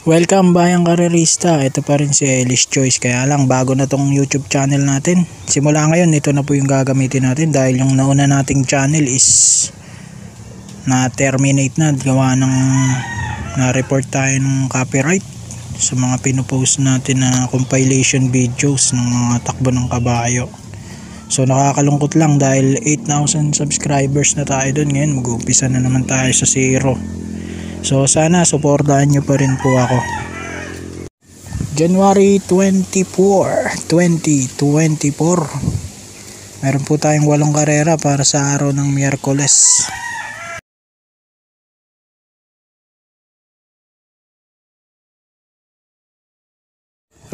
Welcome bayang karerista, ito pa rin si Elish Choice. Kaya lang bago na tong YouTube channel natin. Simula ngayon ito na po yung gagamitin natin dahil yung nauna nating channel is na terminate na gawa ng na-report tayo ng copyright sa mga pinupost natin na compilation videos ng mga takbo ng kabayo. So nakakalungkot lang dahil 8,000 subscribers na tayo dun. Ngayon mag-uumpisa na naman tayo sa 0. So sana suportahan nyo pa rin po ako. January 24, 2024. Meron po tayong 8 karera para sa araw ng Miyerkules.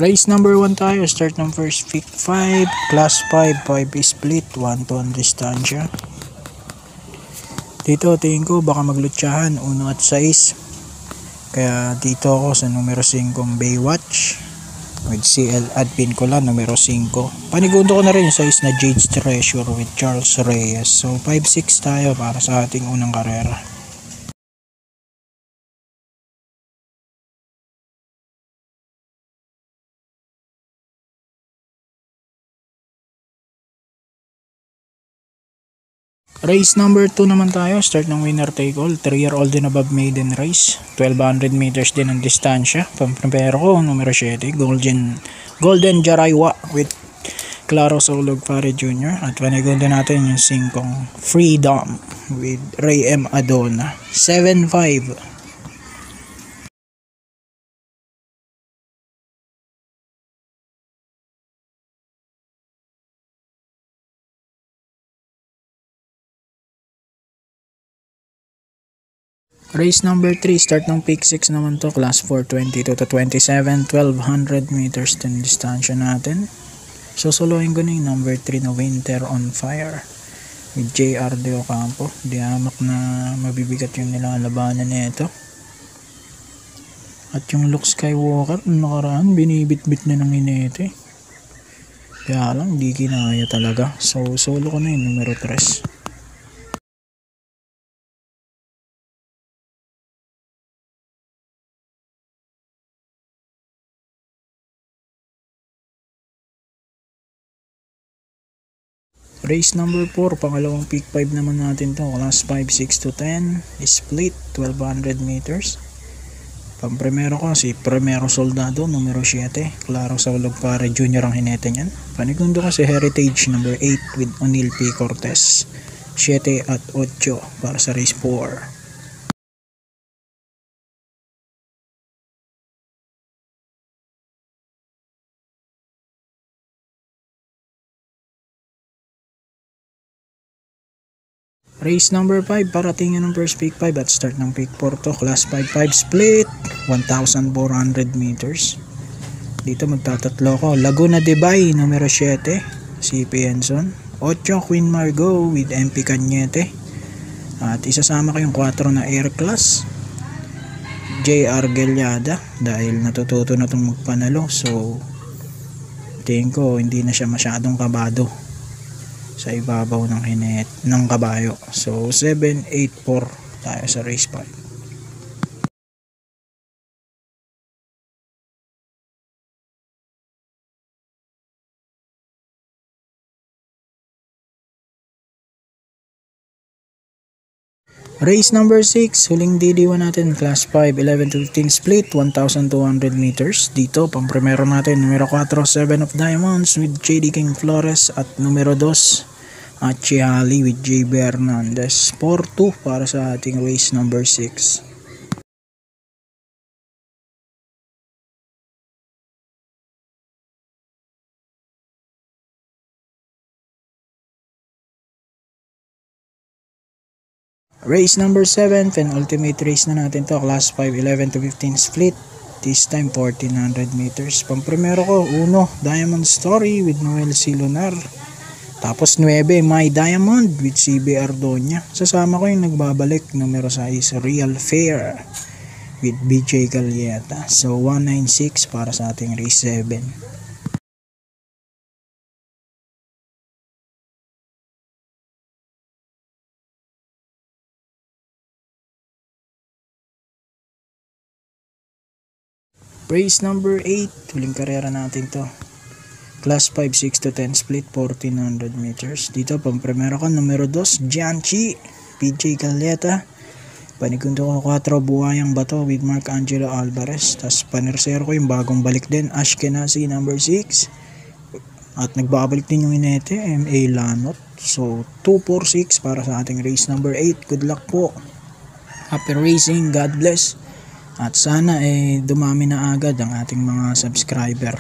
Race number 1 tayo. Start ng first pick 5. Class 5 split 1 to ang distansya. Dito tingin ko baka maglutsahan 1 at 6. Kaya dito ako sa numero 5 Baywatch with CL Adpin ko lang numero 5. Panigundo ko na rin sa na Jade's Treasure with Charles Reyes. So 5-6 tayo para sa ating unang karera. Race number 2 naman tayo. Start ng winner take all. 3-year-old and above maiden race. 1200 meters din ang distansya. Pampero ko numero 7 Golden Jaraywa with Claro Solog Pare Jr. At panigundo natin yung 5 Freedom with Ray M. Adona. 7-5. Race number 3, start ng pick 6 naman to, class 4, 22 to 27, 1200 meters din distansya natin. Susuluin ko na yung number 3 na Winter on Fire with JR De Ocampo. Di hamak na mabibigat yung nilalabanan nito. At yung Luke Skywalker nakaraan binibit-bit na ng inete. Kaya lang di kinaya talaga. So solo ko na yung numero 3. Race number 4, pangalawang pick 5 naman natin to, class 5, 6 to 10, split 1200 meters. Pang-primero ko si Primero Soldado numero 7, Claro Saulog Pare Jr. ang hinete niyan. Panigundo ko si Heritage number 8 with O'Neil P. Cortez, 7 at 8 para sa race 4. Race number 5, paratingin ng first pick 5 at start ng pick 4 to, class 5-5 split 1,400 meters. Dito magtatatlo ko, Laguna de Bay numero 7 si Pienson, 8 Queen Margot with MP Cañete, at isasama ko yung 4 na Air Class JR Gelyada dahil natututo na itong magpanalo. So tingin ko hindi na siya masyadong kabado sa ibabaw ng kabayo. So 7-8-4 tayo sa race 5. Race number 6, huling DD1 natin, class 5, 11 to 15 split, 1,200 meters. Dito, pang primero natin, numero 4, 7 of Diamonds with JD King Flores, at numero 2, Achihali with JB Hernandez. 4-2 para sa ating race number 6. Race number 7, penultimate race na natin to, class 5, 11 to 15 split, this time 1,400 meters. Pang primero ko, 1, Diamond Story with Noel C. Lunar. Tapos 9, My Diamond with CB Ardoña. Sasama ko yung nagbabalik, numero 6, Real Fair with BJ Gaglieta. So 196 para sa ating race 7. Race number 8, huling karera natin to. Class 5, 6 to 10 split, 1400 meters. Dito, pang-primero ko, numero 2, Gianchi, PJ Caleta. Panigundo ko 4, Buhayang Bato with Mark Angelo Alvarez. Tapos panersero ko yung bagong balik din, Ashkenazi number 6. At nagbabalik din yung inete, MA Lanot. So 246 para sa ating race number 8. Good luck po. Happy racing, God bless. At sana dumami na agad ang ating mga subscriber.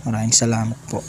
Maraming salamat po.